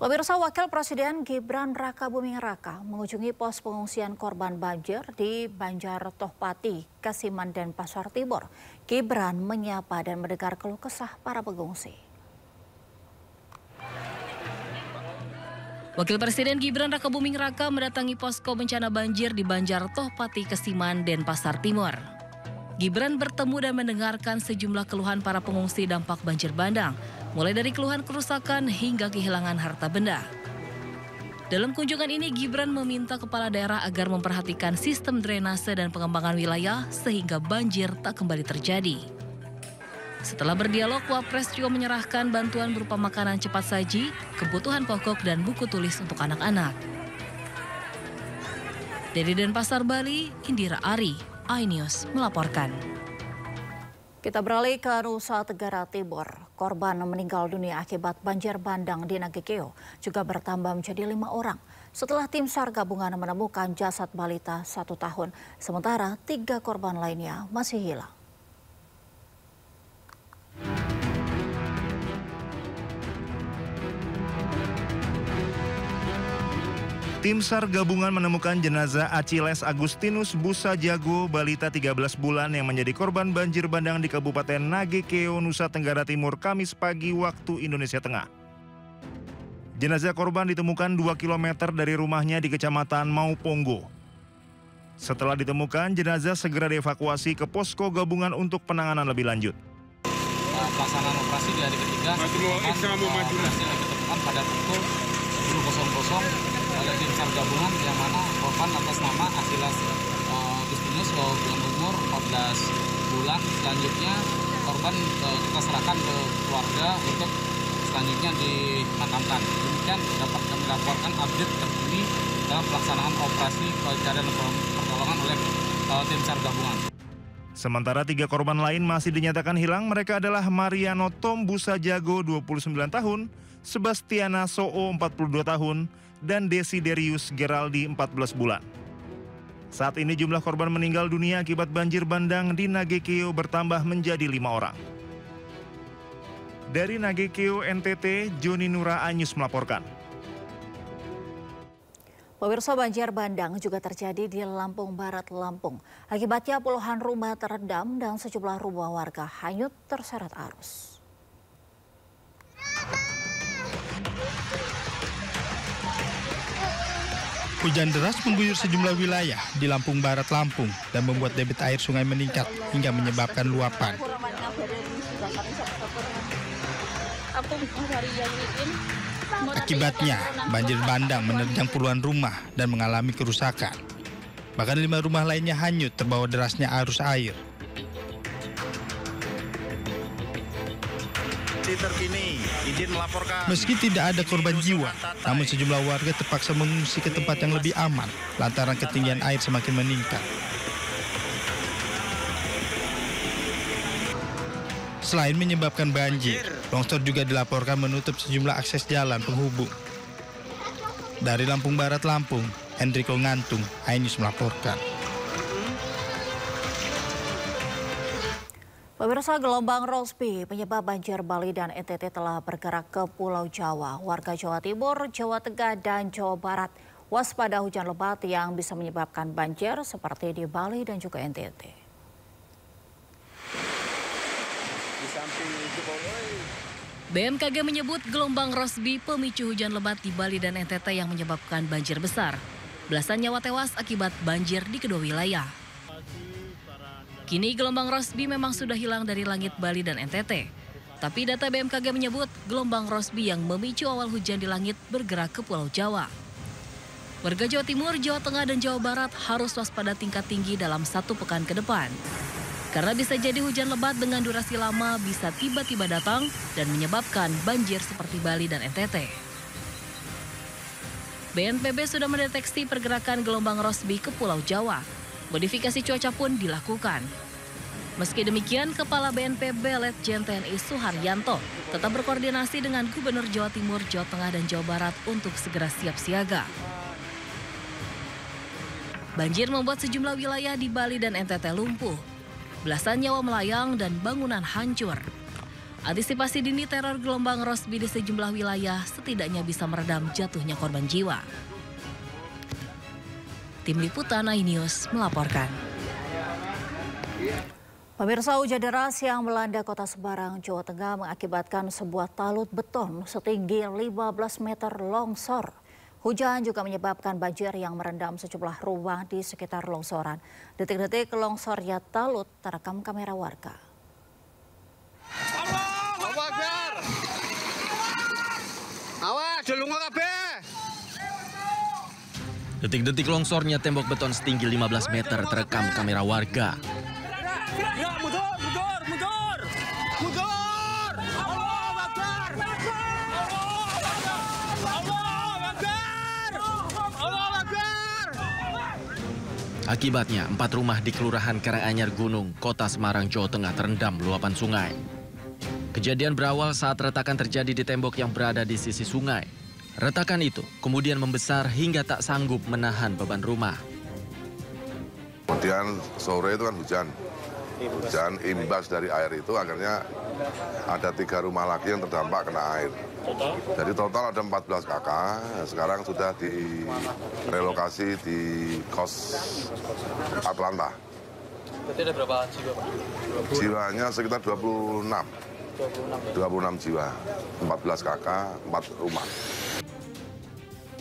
Pemirsa, Wakil Presiden Gibran Rakabuming Raka mengunjungi pos pengungsian korban banjir di Banjar Tohpati, Kasiman, dan Pasar Timur. Gibran menyapa dan mendengar keluh kesah para pengungsi. Wakil Presiden Gibran Rakabuming Raka mendatangi posko bencana banjir di Banjar Tohpati, Kasiman, dan Pasar Timur. Gibran bertemu dan mendengarkan sejumlah keluhan para pengungsi dampak banjir bandang, mulai dari keluhan kerusakan hingga kehilangan harta benda. Dalam kunjungan ini, Gibran meminta kepala daerah agar memperhatikan sistem drainase dan pengembangan wilayah sehingga banjir tak kembali terjadi. Setelah berdialog, Wapres juga menyerahkan bantuan berupa makanan cepat saji, kebutuhan pokok, dan buku tulis untuk anak-anak. Dari Denpasar, Bali, Indira Ari, iNews melaporkan. Kita beralih ke Nusa Tenggara Timur. Korban meninggal dunia akibat banjir bandang di Nagekeo juga bertambah menjadi 5 orang. Setelah tim SAR gabungan menemukan jasad balita 1 tahun, sementara 3 korban lainnya masih hilang. Tim SAR gabungan menemukan jenazah Aciles Agustinus Busa Jago, balita 13 bulan yang menjadi korban banjir bandang di Kabupaten Nagekeo, Nusa Tenggara Timur, Kamis pagi waktu Indonesia Tengah. Jenazah korban ditemukan 2 km dari rumahnya di Kecamatan Mauponggo. Setelah ditemukan, jenazah segera dievakuasi ke posko gabungan untuk penanganan lebih lanjut. Pelaksanaan operasi di hari ketiga, berhasil ditemukan pada pukul 10.00 oleh tim SAR gabungan yang mana korban atas nama Aciles Agustinus dengan umur 14 bulan. Selanjutnya korban kita serahkan ke keluarga untuk selanjutnya dimakamkan. Demikian dapat kami laporkan update terkini dalam pelaksanaan operasi pencarian dan pertolongan oleh tim SAR gabungan. Sementara 3 korban lain masih dinyatakan hilang. Mereka adalah Mariano Tom Busa Jago 29 tahun, Sebastiana Soo 42 tahun, dan Desiderius Geraldi 14 bulan. Saat ini jumlah korban meninggal dunia akibat banjir bandang di Nagekeo bertambah menjadi 5 orang. Dari Nagekeo, NTT, Joni Nura, iNews melaporkan. Pemirsa, banjir bandang juga terjadi di Lampung Barat, Lampung. Akibatnya puluhan rumah terendam dan sejumlah rumah warga hanyut terseret arus. Hujan deras mengguyur sejumlah wilayah di Lampung Barat, Lampung dan membuat debit air sungai meningkat hingga menyebabkan luapan. Akibatnya, banjir bandang menerjang puluhan rumah dan mengalami kerusakan. Bahkan 5 rumah lainnya hanyut terbawa derasnya arus air. Terkini, izin melaporkan. Meski tidak ada korban jiwa, namun sejumlah warga terpaksa mengungsi ke tempat yang lebih aman lantaran ketinggian air semakin meningkat. Selain menyebabkan banjir, longsor juga dilaporkan menutup sejumlah akses jalan penghubung. Dari Lampung Barat, Lampung, Enrico Ngantung, iNews melaporkan. Pemirsa, gelombang Rossby penyebab banjir Bali dan NTT telah bergerak ke Pulau Jawa. Warga Jawa Timur, Jawa Tengah, dan Jawa Barat waspada hujan lebat yang bisa menyebabkan banjir seperti di Bali dan juga NTT. BMKG menyebut gelombang Rossby pemicu hujan lebat di Bali dan NTT yang menyebabkan banjir besar. Belasan nyawa tewas akibat banjir di kedua wilayah. Kini gelombang Rossby memang sudah hilang dari langit Bali dan NTT. Tapi data BMKG menyebut gelombang Rossby yang memicu awal hujan di langit bergerak ke Pulau Jawa. Warga Jawa Timur, Jawa Tengah, dan Jawa Barat harus waspada tingkat tinggi dalam 1 pekan ke depan. Karena bisa jadi hujan lebat dengan durasi lama bisa tiba-tiba datang dan menyebabkan banjir seperti Bali dan NTT. BNPB sudah mendeteksi pergerakan gelombang Rossby ke Pulau Jawa. Modifikasi cuaca pun dilakukan. Meski demikian, Kepala BNPB Letjen TNI Suharyanto tetap berkoordinasi dengan Gubernur Jawa Timur, Jawa Tengah, dan Jawa Barat untuk segera siap siaga. Banjir membuat sejumlah wilayah di Bali dan NTT lumpuh. Belasan nyawa melayang dan bangunan hancur. Antisipasi dini teror gelombang Rossby di sejumlah wilayah setidaknya bisa meredam jatuhnya korban jiwa. Tim Liputan iNews melaporkan. Pemirsa, hujan deras yang melanda kota Semarang, Jawa Tengah mengakibatkan sebuah talut beton setinggi 15 meter longsor. Hujan juga menyebabkan banjir yang merendam sejumlah rumah di sekitar longsoran. Detik-detik longsornya talut terekam kamera warga. Detik-detik longsornya tembok beton setinggi 15 meter terekam kamera warga. Akibatnya, 4 rumah di Kelurahan Karanganyar Gunung, Kota Semarang, Jawa Tengah terendam luapan sungai. Kejadian berawal saat retakan terjadi di tembok yang berada di sisi sungai. Retakan itu kemudian membesar hingga tak sanggup menahan beban rumah. Kemudian sore itu kan hujan. Hujan imbas dari air itu akhirnya ada 3 rumah lagi yang terdampak kena air. Jadi total ada 14 kakak, sekarang sudah direlokasi di Kos Atlanta. Berarti ada berapa jiwa, Pak? Jiwanya sekitar 26 jiwa, 14 kakak, 4 rumah.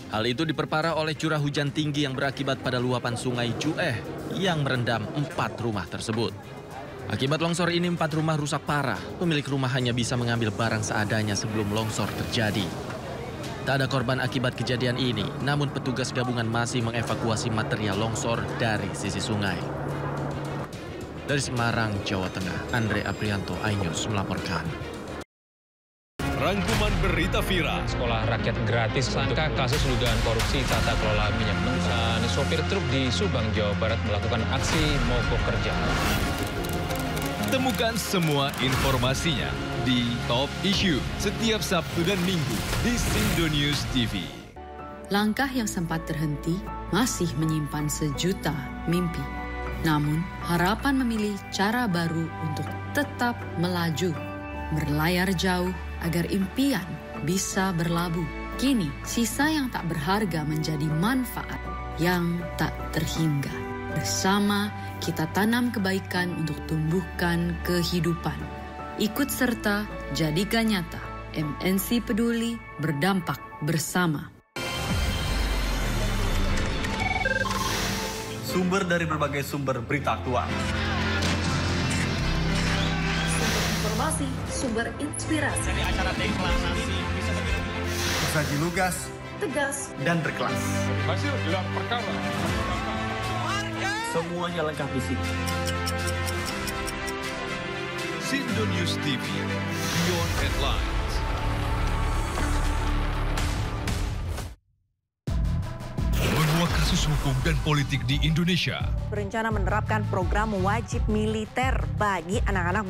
Hal itu diperparah oleh curah hujan tinggi yang berakibat pada luapan sungai Jueh yang merendam 4 rumah tersebut. Akibat longsor ini 4 rumah rusak parah. Pemilik rumah hanya bisa mengambil barang seadanya sebelum longsor terjadi. Tak ada korban akibat kejadian ini, namun petugas gabungan masih mengevakuasi material longsor dari sisi sungai. Dari Semarang, Jawa Tengah, Andre Aprianto, iNews melaporkan. Rangkuman berita viral. Sekolah rakyat gratis, sangka kasus dugaan korupsi tata kelola minyak mentah. Sopir truk di Subang, Jawa Barat melakukan aksi mogok kerja. Temukan semua informasinya di Top Issue setiap Sabtu dan Minggu di Sindonews TV. Langkah yang sempat terhenti masih menyimpan sejuta mimpi. Namun, harapan memilih cara baru untuk tetap melaju, berlayar jauh agar impian bisa berlabuh. Kini, sisa yang tak berharga menjadi manfaat yang tak terhingga. Bersama, kita tanam kebaikan untuk tumbuhkan kehidupan. Ikut serta, jadikan nyata. MNC Peduli, berdampak bersama. Sumber dari berbagai sumber berita aktual. Sumber informasi, sumber inspirasi. Dari acara deklarasi bersaji lugas, Tegas, dan berkelas. Hasil gelar perkara. Semuanya lengkap di sini. Sindonews TV, Beyond Headlines. Menguak kasus hukum dan politik di Indonesia. Berencana menerapkan program wajib militer bagi anak-anak